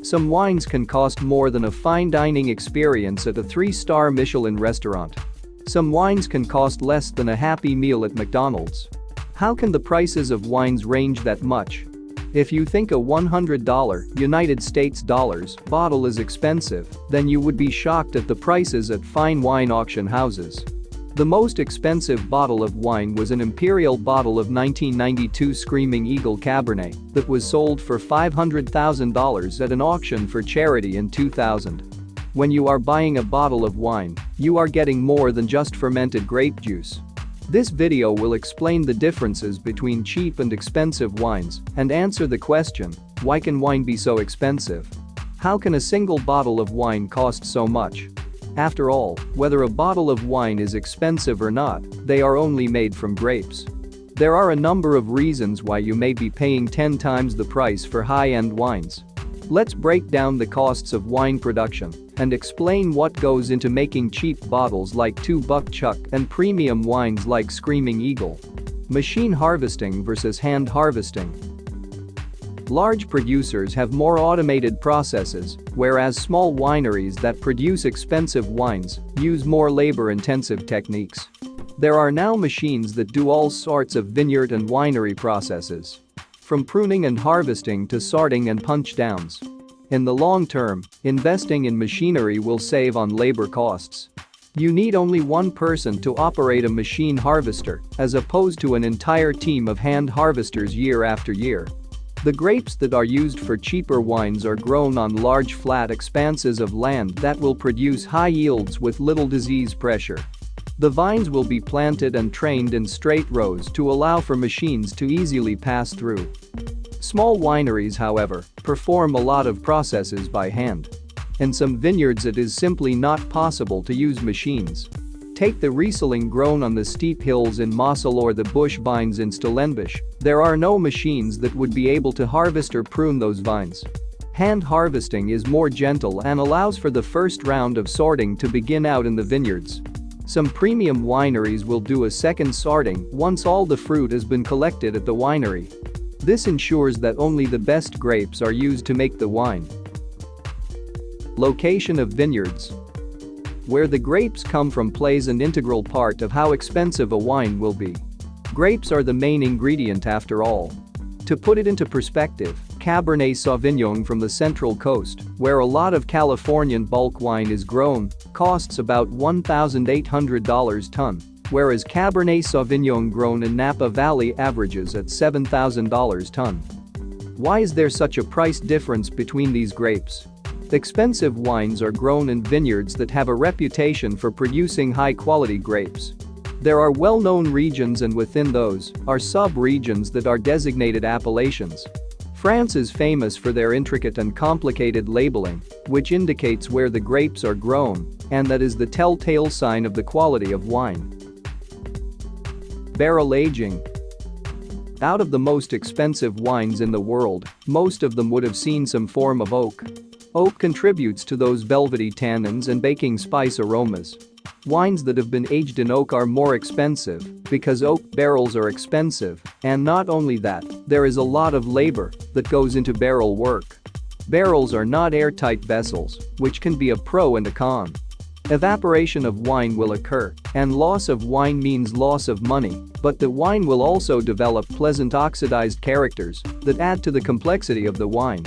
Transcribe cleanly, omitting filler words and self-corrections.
Some wines can cost more than a fine dining experience at a 3-star Michelin restaurant. Some wines can cost less than a Happy Meal at McDonald's. How can the prices of wines range that much? If you think a $100 United States dollars bottle is expensive, then you would be shocked at the prices at fine wine auction houses. The most expensive bottle of wine was an imperial bottle of 1992 Screaming Eagle Cabernet that was sold for $500,000 at an auction for charity in 2000. When you are buying a bottle of wine, you are getting more than just fermented grape juice. This video will explain the differences between cheap and expensive wines and answer the question, why can wine be so expensive? How can a single bottle of wine cost so much? After all, whether a bottle of wine is expensive or not, they are only made from grapes. There are a number of reasons why you may be paying 10 times the price for high-end wines. Let's break down the costs of wine production and explain what goes into making cheap bottles like 2 Buck Chuck and premium wines like Screaming Eagle. Machine harvesting versus hand harvesting. Large producers have more automated processes, whereas small wineries that produce expensive wines use more labor-intensive techniques. There are now machines that do all sorts of vineyard and winery processes. From pruning and harvesting to sorting and punch downs. In the long term, investing in machinery will save on labor costs. You need only one person to operate a machine harvester, as opposed to an entire team of hand harvesters year after year. The grapes that are used for cheaper wines are grown on large flat expanses of land that will produce high yields with little disease pressure. The vines will be planted and trained in straight rows to allow for machines to easily pass through. Small wineries, however, perform a lot of processes by hand. In some vineyards it is simply not possible to use machines. Take the Riesling grown on the steep hills in Mosel or the bush vines in Stellenbosch. There are no machines that would be able to harvest or prune those vines. Hand harvesting is more gentle and allows for the first round of sorting to begin out in the vineyards. Some premium wineries will do a second sorting once all the fruit has been collected at the winery. This ensures that only the best grapes are used to make the wine. Location of vineyards. Where the grapes come from plays an integral part of how expensive a wine will be. Grapes are the main ingredient after all. To put it into perspective, Cabernet Sauvignon from the Central Coast, where a lot of Californian bulk wine is grown, costs about $1,800 ton, whereas Cabernet Sauvignon grown in Napa Valley averages at $7,000 ton. Why is there such a price difference between these grapes? Expensive wines are grown in vineyards that have a reputation for producing high-quality grapes. There are well-known regions, and within those are sub-regions that are designated appellations. France is famous for their intricate and complicated labeling, which indicates where the grapes are grown, and that is the telltale sign of the quality of wine. Barrel aging. Out of the most expensive wines in the world, most of them would have seen some form of oak. Oak contributes to those velvety tannins and baking spice aromas. Wines that have been aged in oak are more expensive because oak barrels are expensive, and not only that, there is a lot of labor that goes into barrel work. Barrels are not airtight vessels, which can be a pro and a con. Evaporation of wine will occur, and loss of wine means loss of money, but the wine will also develop pleasant oxidized characters that add to the complexity of the wine.